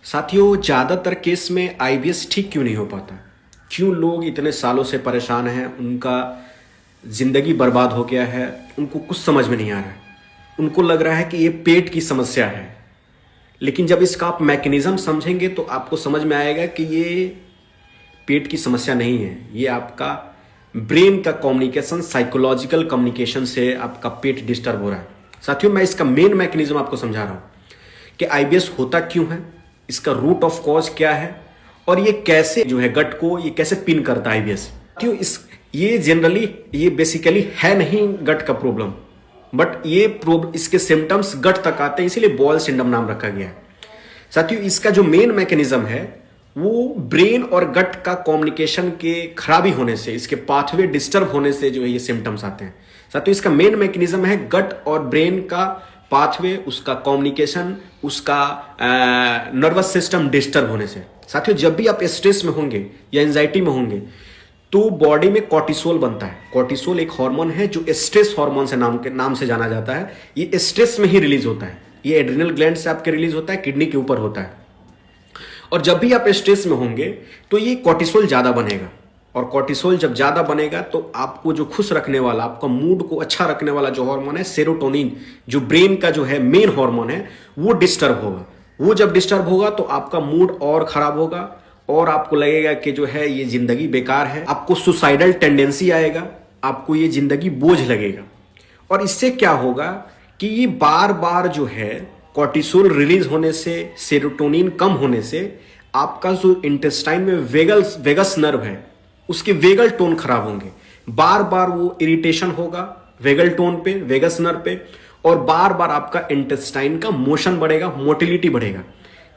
साथियों, ज़्यादातर केस में आईबीएस ठीक क्यों नहीं हो पाता? क्यों लोग इतने सालों से परेशान हैं? उनका ज़िंदगी बर्बाद हो गया है, उनको कुछ समझ में नहीं आ रहा है। उनको लग रहा है कि ये पेट की समस्या है, लेकिन जब इसका आप मैकेनिज्म समझेंगे तो आपको समझ में आएगा कि ये पेट की समस्या नहीं है। ये आपका ब्रेन का कम्युनिकेशन, साइकोलॉजिकल कम्युनिकेशन से आपका पेट डिस्टर्ब हो रहा है। साथियों, मैं इसका मेन मैकेनिज्म आपको समझा रहा हूँ कि आईबीएस होता क्यों है, इसका रूट ऑफ कॉज क्या है और ये कैसे जो है गट को ये कैसे पिन करता है आईबीएस। साथियों, ये बेसिकली है नहीं गट का प्रॉब्लम, बट इसके सिम्टम्स गट तक आते हैं, इसीलिए बॉयल सिंड्रोम नाम रखा गया है। साथियों, इसका जो मेन मैकेनिज्म है वो ब्रेन और गट का कम्युनिकेशन के खराबी होने से, इसके पाथवे डिस्टर्ब होने से जो है ये सिम्टम्स आते हैं। साथियों, इसका मेन मैकेनिज्म है गट और ब्रेन का पाथवे, उसका कम्युनिकेशन, उसका नर्वस सिस्टम डिस्टर्ब होने से। साथियों, जब भी आप स्ट्रेस में होंगे या एंजाइटी में होंगे तो बॉडी में कॉर्टिसोल बनता है। कॉर्टिसोल एक हार्मोन है जो स्ट्रेस हार्मोन से नाम से जाना जाता है। ये स्ट्रेस में ही रिलीज होता है। ये एड्रिनल ग्लैंड से आपके रिलीज होता है, किडनी के ऊपर होता है। और जब भी आप स्ट्रेस में होंगे तो ये कॉर्टिसोल ज्यादा बनेगा, और कॉर्टिसोल जब ज्यादा बनेगा तो आपको जो खुश रखने वाला, आपका मूड को अच्छा रखने वाला जो हार्मोन है सेरोटोनिन, जो ब्रेन का जो है मेन हार्मोन है, वो डिस्टर्ब होगा। वो जब डिस्टर्ब होगा तो आपका मूड और खराब होगा और आपको लगेगा कि जो है ये जिंदगी बेकार है। आपको सुसाइडल टेंडेंसी आएगा, आपको ये जिंदगी बोझ लगेगा। और इससे क्या होगा कि ये बार बार जो है कॉर्टिसोल रिलीज होने से, सेरोटोनिन कम होने से आपका जो इंटेस्टाइन में वेगस नर्व है उसके वेगल टोन खराब होंगे। बार बार वो इरिटेशन होगा वेगल टोन पे, वेगस नर्व पे, और बार बार आपका इंटेस्टाइन का मोशन बढ़ेगा, मोटिलिटी बढ़ेगा।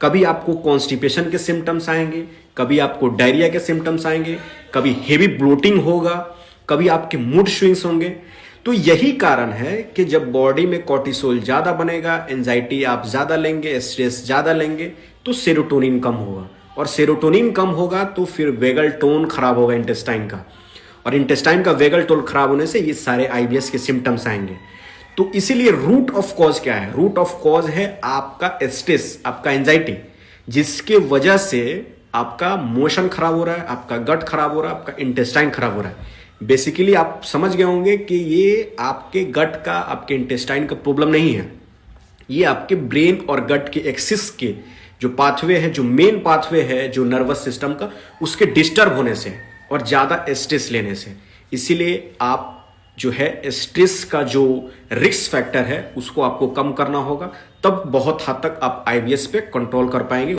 कभी आपको कॉन्स्टिपेशन के सिम्टम्स आएंगे, कभी आपको डायरिया के सिम्टम्स आएंगे, कभी हेवी ब्लोटिंग होगा, कभी आपके मूड स्विंग्स होंगे। तो यही कारण है कि जब बॉडी में कॉर्टिसोल ज्यादा बनेगा, एंजाइटी आप ज्यादा लेंगे, स्ट्रेस ज्यादा लेंगे, तो सेरोटोनिन कम होगा, और सेरोटोनिन कम होगा तो फिर वेगल टोन खराब होगा इंटेस्टाइन का, और इंटेस्टाइन का वेगल टोन खराब होने से ये सारे आईबीएस के सिम्टम्स आएंगे। तो इसीलिए रूट ऑफ कॉज क्या है? रूट ऑफ कॉज है आपका स्ट्रेस, आपका एंजाइटी, जिसके वजह से आपका मोशन खराब हो रहा है, आपका गट खराब हो रहा है, आपका इंटेस्टाइन खराब हो रहा है। बेसिकली आप समझ गए होंगे कि ये आपके गट का, आपके इंटेस्टाइन का प्रॉब्लम नहीं है। ये आपके ब्रेन और गट के एक्सिस के जो पाथवे है, जो मेन पाथवे है जो नर्वस सिस्टम का, उसके डिस्टर्ब होने से और ज्यादा स्ट्रेस लेने से। इसीलिए आप जो है स्ट्रेस का जो रिस्क फैक्टर है उसको आपको कम करना होगा, तब बहुत हद तक आप आईबीएस पे कंट्रोल कर पाएंगे।